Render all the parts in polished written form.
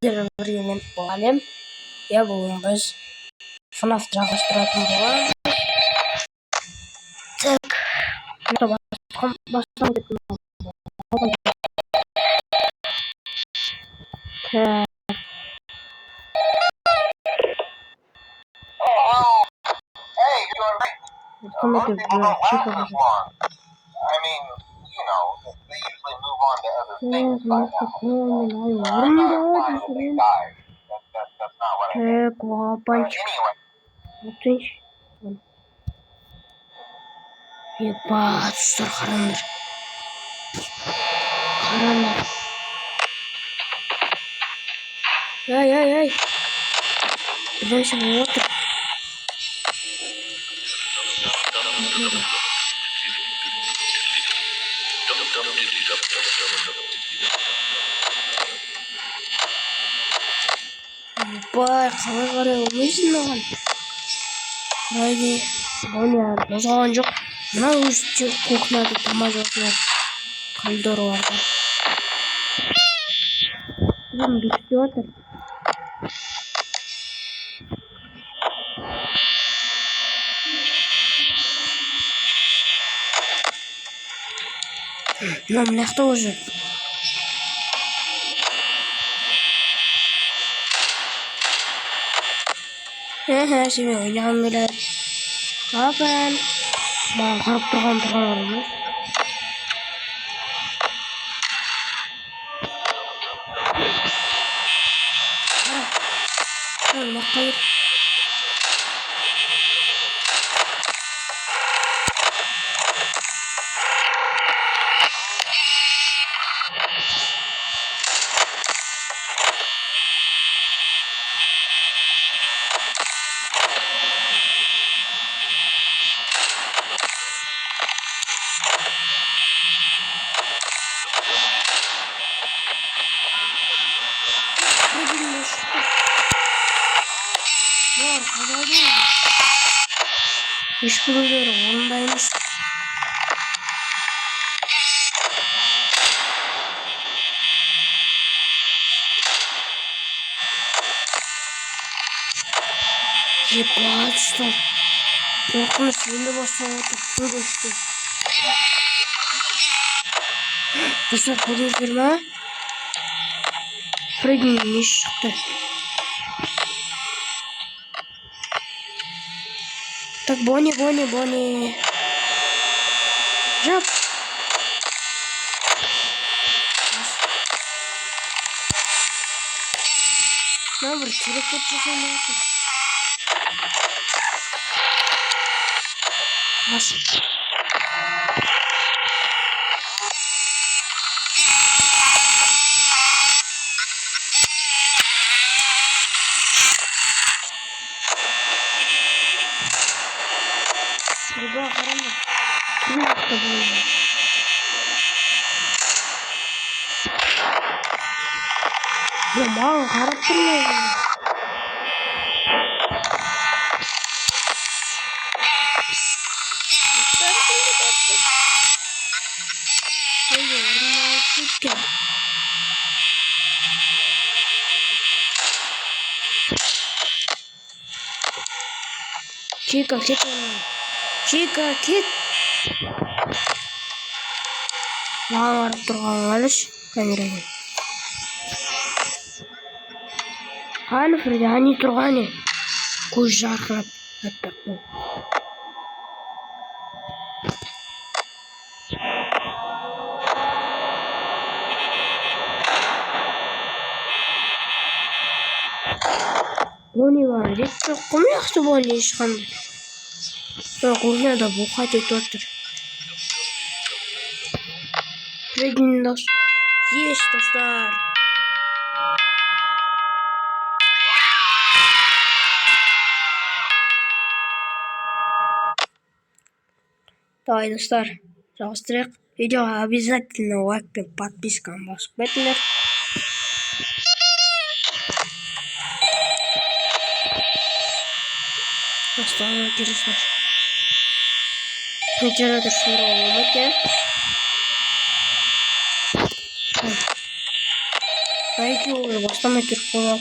Birinin muallim ya bugün biz FNAF жалғастыратын боламыз. Так, бастау деп Hey, you are late. Most people don't last this long. I mean, you know, they usually move on to other things by now. I'm not implying that they died. That's not what I meant. Anyway. Ебать, қараңдар. Ай. Бірден шығып отыр. Ебать, қалай қарай алмайсың маған. Хайде, Боня қозғалған жоқ. Мына өзі кухняда тамақ жасап қалдырып алды. Бекітіп отыр. Мына жақта уже. Сен ойнағың келеді. Апан. Маған қарап тұрған емес. Қайыр. Ешбіреулер орында емес. Ебать, что? Қорқыныш енді бастап отыр. Көбісті. Достар, көрдіңіздер ма? Фреддидің несі шықты. Так, Бонни. Жап. Бір телепорт жасамай отыр. Рыба, қараңдар. Кім уақытта болды? Маған қарап тұрмайды. Чика, кет. Маған қарап тұрған қалыш камераға. Қаны Фредди, ани тұрғаны. Көз жарқырап. Бони бар, рет жоқ. Кім яқты Бони ешқандай. Кухняда бухать етіп отыр. Фреддидің даусы. Еш, достар. Давай, достар, жалғастырайық. Видеоға обязательно лайк пен подписканы басып кетіңдер. Достар, интересно. Вентилятор шнуровый ломайте. Найди başlamak istiyorum.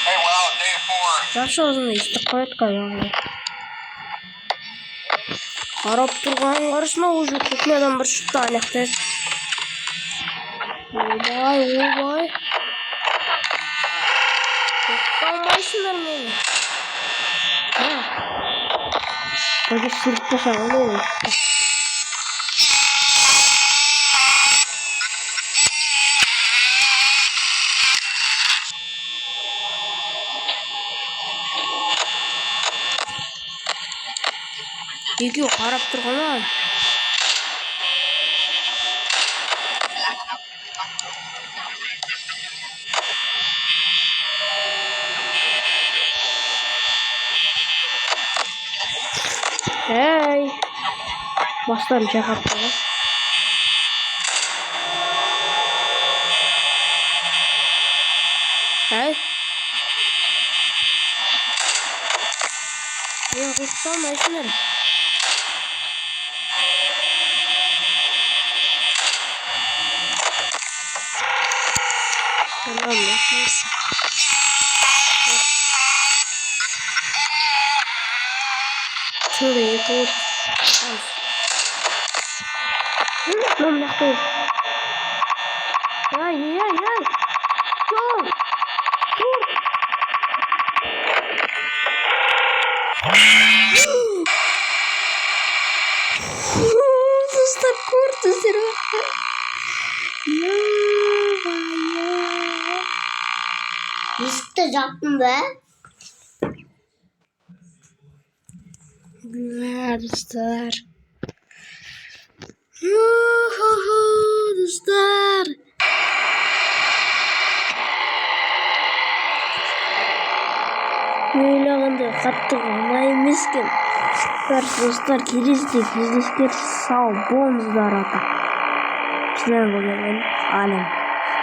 Hey, wow, day 4. Жакшы өзүнө иштеп коет кайгы. Карап турган карышма уже кухнядан bir шықты анекте. Ойбай. Токтомайсыңдар мени. Böyle sırıkta şakalı olur. Eki qarab turğanam. Hey. Başlarım çakatmaya. Hey. Ben kurtulmayışınlar. Tamam mı? Şuraya tut. Lan naktor. Ay. Dur. Dostlar kurtu zira. Riskte yaptım be. Güzel dostlar. Dostlar. Oynaganda katты oynay emasken. Dostlar келесіде кездескер сау болыңыздар ата. Sizler bugün alem.